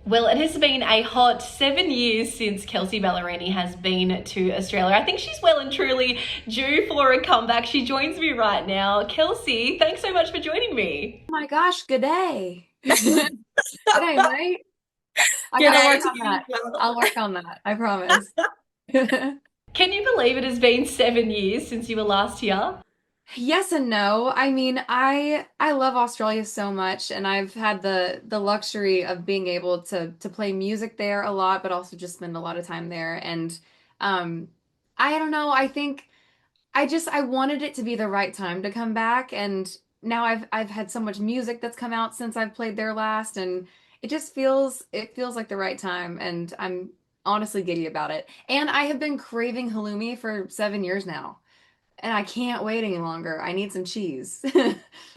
Well, it has been a hot 7 years since Kelsea Ballerini has been to Australia. I think she's well and truly due for a comeback. She joins me right now. Kelsea, thanks so much for joining me. Oh my gosh, good day. Good day, mate. I gotta G'day, work to on you as that. well. I'll work on that. I promise. Can you believe it has been 7 years since you were last here? Yes and no. I mean, I love Australia so much, and I've had the luxury of being able to play music there a lot, but also just spend a lot of time there. And um, I don't know. I think I wanted it to be the right time to come back, and now I've had so much music that's come out since I've played there last, and it feels like the right time, and I'm honestly giddy about it. And I have been craving halloumi for 7 years now, and I can't wait any longer. I need some cheese.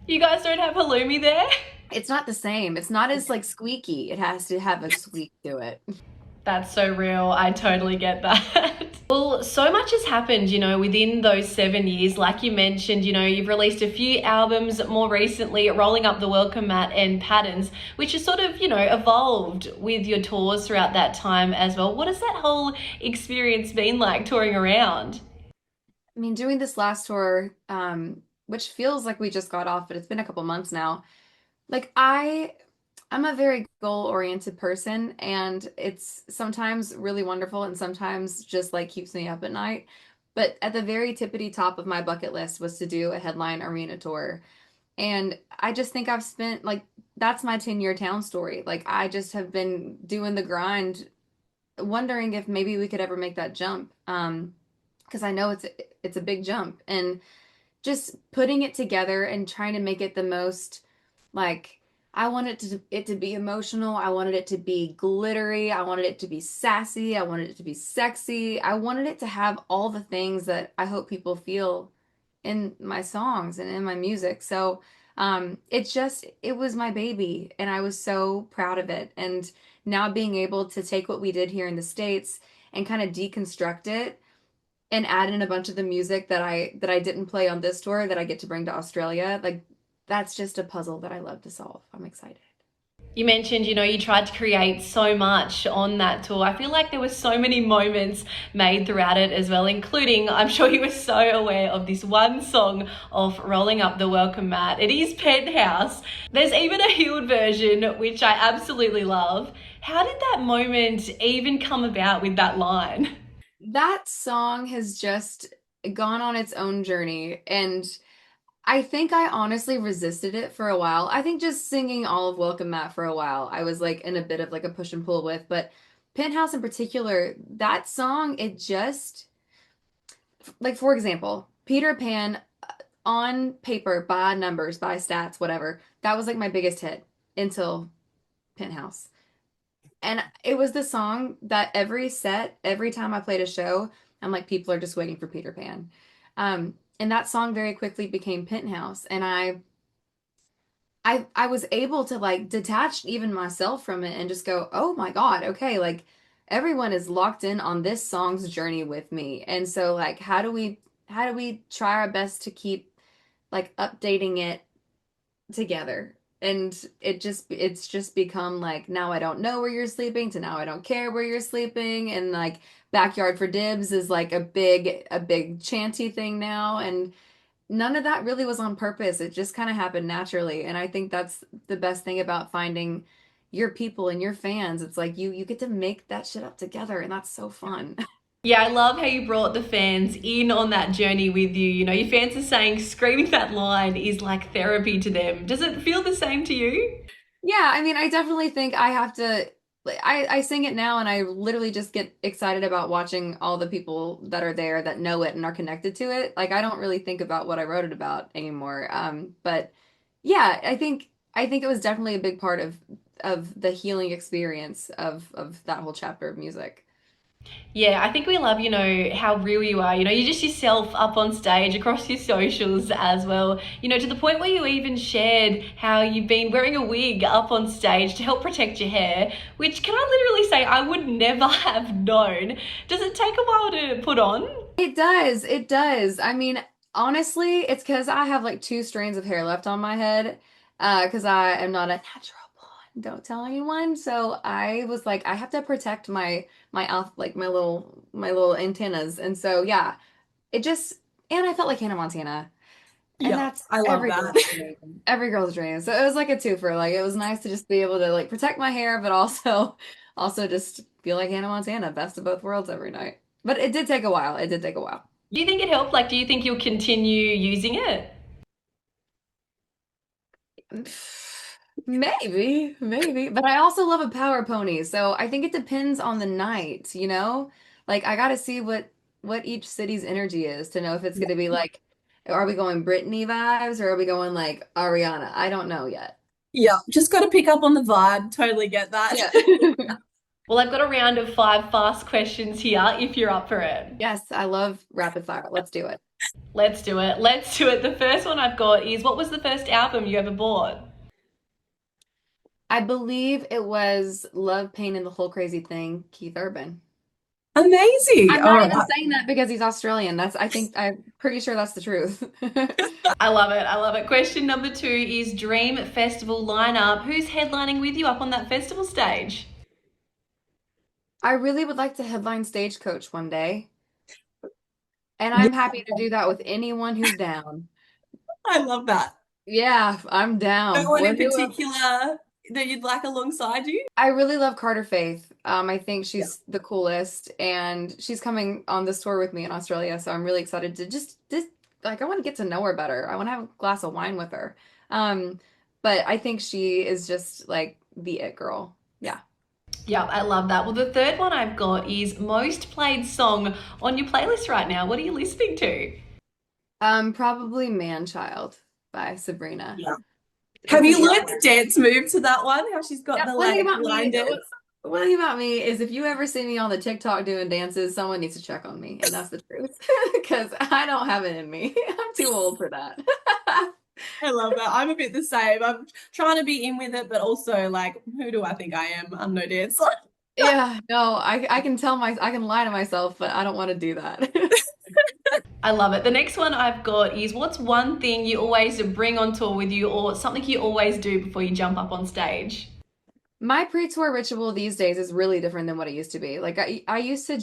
You guys don't have halloumi there? It's not the same. It's not as like squeaky. It has to have a squeak to it. That's so real. I totally get that. Well, so much has happened, within those 7 years. Like you mentioned, you've released a few albums more recently, Rolling Up the Welcome Mat and Patterns, which has sort of, evolved with your tours throughout that time as well. What has that whole experience been like touring around? I mean, doing this last tour, which feels like we just got off, but it's been a couple months now. Like I'm a very goal-oriented person, and it's sometimes really wonderful and sometimes just like keeps me up at night. But at the very tippity top of my bucket list was to do a headline arena tour. And I just think I've spent like that's my 10-year town story. Like I just have been doing the grind, wondering if maybe we could ever make that jump. Because I know it's a big jump, and just putting it together and trying to make it the most like I wanted it to be emotional. I wanted it to be glittery. I wanted it to be sassy. I wanted it to be sexy. I wanted it to have all the things that I hope people feel in my songs and in my music. So it was my baby, and I was so proud of it. And now being able to take what we did here in the States and kind of deconstruct it and add in a bunch of the music that I didn't play on this tour that I get to bring to Australia, like that's just a puzzle that I love to solve. I'm excited. You mentioned, you tried to create so much on that tour. I feel like there were so many moments made throughout it as well, including, I'm sure you were so aware of this one song of Rolling Up the Welcome Mat. It is Penthouse. There's even a healed version, which I absolutely love. How did that moment even come about with that line? That song has just gone on its own journey, and I think I honestly resisted it for a while. I think just singing all of Welcome Mat for a while, I was like in a bit of like a push and pull with, but Penthouse in particular, that song, it just like for example, Peter Pan on paper, by numbers, by stats, whatever, that was like my biggest hit until Penthouse. And it was the song that every set, every time I played a show, I'm like, people are just waiting for Peter Pan. And that song very quickly became Penthouse. And I was able to like detach even myself from it and just go, oh my God, okay, like everyone is locked in on this song's journey with me. And so like how do we try our best to keep like updating it together? And it's just become like now I don't know where you're sleeping to now I don't care where you're sleeping, and like backyard for dibs is like a big chanty thing now, and none of that really was on purpose. It just kind of happened naturally. And I think that's the best thing about finding your people and your fans. It's like you get to make that shit up together, and that's so fun. Yeah, I love how you brought the fans in on that journey with you. Your fans are saying screaming that line is like therapy to them. Does it feel the same to you? Yeah, I mean, I definitely think I have to. I sing it now, and I literally just get excited about watching all the people that are there that know it and are connected to it. Like I don't really think about what I wrote it about anymore. But yeah, I think it was definitely a big part of the healing experience of that whole chapter of music. Yeah, I think we love, how real you are. You just yourself up on stage across your socials as well. To the point where you even shared how you've been wearing a wig up on stage to help protect your hair, which can I literally say I would never have known. Does it take a while to put on? It does. It does. I mean, honestly, it's because I have like two strands of hair left on my head, because I am not a natural blonde. don't tell anyone. So I was like, I have to protect like my little antennas. And so yeah, it just and I felt like Hannah Montana. And Yeah, that's I love every girl's that. dream. Every girl's dream. So it was like a twofer. Like it was nice to just be able to like protect my hair, but also just feel like Hannah Montana, best of both worlds every night. But it did take a while. It did take a while. Do you think it helped? Like, do you think you'll continue using it? Maybe, maybe. But I also love a power pony. So I think it depends on the night, you know? Like I gotta see what each city's energy is to know if it's gonna be like, are we going Britney vibes or are we going like Ariana? I don't know yet. Yeah, just got to pick up on the vibe. Totally get that. Yeah. Well, I've got a round of 5 fast questions here if you're up for it. Yes, I love rapid fire. Let's do it. Let's do it. Let's do it. The first one I've got is what was the first album you ever bought? I believe it was Love, Pain, and the Whole Crazy Thing, Keith Urban. Amazing. I'm All not even right. saying that because he's Australian. I'm pretty sure that's the truth. I love it. I love it. Question number 2 is Dream Festival lineup. Who's headlining with you up on that festival stage? I really would like to headline Stagecoach one day, and Yeah, I'm happy to do that with anyone who's down. I love that. Yeah, I'm No down. one in particular that you'd like alongside you? I really love Carter Faith. I think Yeah. she's the coolest, and she's coming on this tour with me in Australia. So I'm really excited to just like I want to get to know her better. I want to have a glass of wine with her. Um, but I think she is just like the it girl. Yeah. Yeah, I love that. Well, the third one I've got is most played song on your playlist right now. What are you listening to? Probably Man Child by Sabrina. Yeah. Have It's an you it. learned the dance move to that one? How she's got Yeah, the like line dance? one thing about me is if you ever see me on the TikTok doing dances, someone needs to check on me, and that's the truth. Because I don't have it in me. I'm too old for that. I love that. I'm a bit the same. I'm trying to be in with it, but also like, who do I think I am? I'm no dancer. Yeah, no, I can lie to myself, but I don't want to do that. I love it. The next one I've got is what's one thing you always bring on tour with you or something you always do before you jump up on stage? My pre-tour ritual these days is really different than what it used to be. Like I used to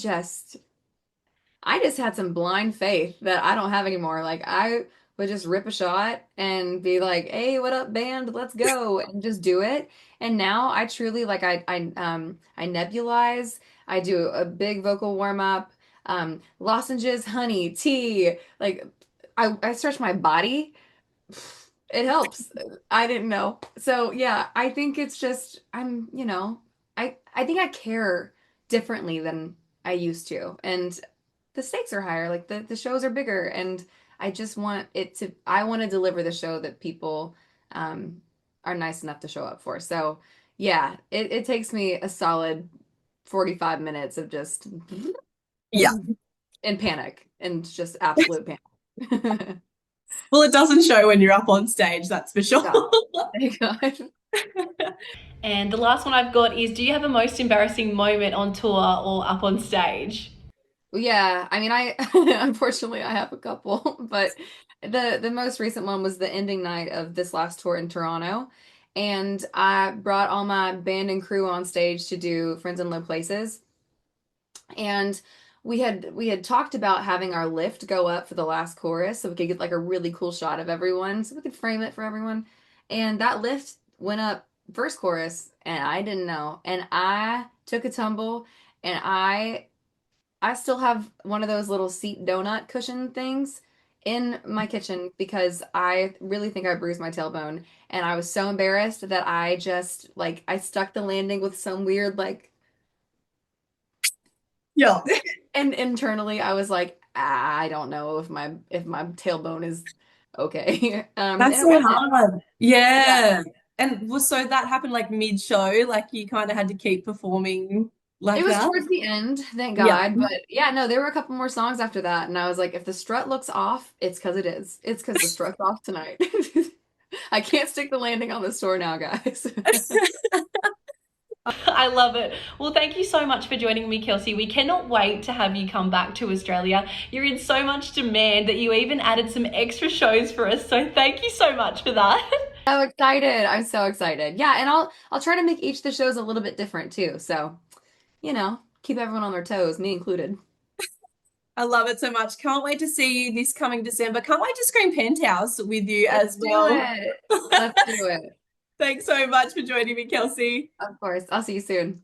I just had some blind faith that I don't have anymore. Like I would just rip a shot and be like, "Hey, what up, band? Let's go!" and just do it. And now I truly like I nebulize. I do a big vocal warm up, lozenges, honey, tea. Like I stretch my body. It helps. I didn't know. So yeah, I think it's just I think I care differently than I used to. And the stakes are higher, like the shows are bigger and I want to deliver the show that people are nice enough to show up for. So yeah, it takes me a solid 45 minutes of just Yeah. in panic and just absolute panic. Well, it doesn't show when you're up on stage, that's for sure. God, thank God. And the last one I've got is do you have a most embarrassing moment on tour or up on stage? Well, yeah, I mean, I unfortunately I have a couple, but the most recent one was the ending night of this last tour in Toronto, and I brought all my band and crew on stage to do Friends in Low Places, and we had talked about having our lift go up for the last chorus so we could get like a really cool shot of everyone, so we could frame it for everyone, and that lift went up first chorus, and I didn't know, and I took a tumble, and I still have one of those little seat donut cushion things in my kitchen because I really think I bruised my tailbone. And I was so embarrassed that I just like I stuck the landing with some weird like Yeah. and internally I was like, I don't know if my tailbone is okay. And That's it so wasn't. hard. Yeah. Yeah. And was so that happened like mid-show, like you kind of had to keep performing It like was that? towards the end, thank Yeah. God. But yeah, no, there were a couple more songs after that. And I was like, if the strut looks off, it's because it is. It's because the strut's off tonight. I can't stick the landing on this tour now, guys. I love it. Well, thank you so much for joining me, Kelsey. We cannot wait to have you come back to Australia. You're in so much demand that you even added some extra shows for us. So thank you so much for that. So excited. I'm so excited. Yeah, and I'll try to make each of the shows a little bit different too. So, keep everyone on their toes, me included. I love it so much. Can't wait to see you this coming December. Can't wait to scream Penthouse with you Let's as do well. it. Let's do it. Thanks so much for joining me, Kelsey. Of course. I'll see you soon.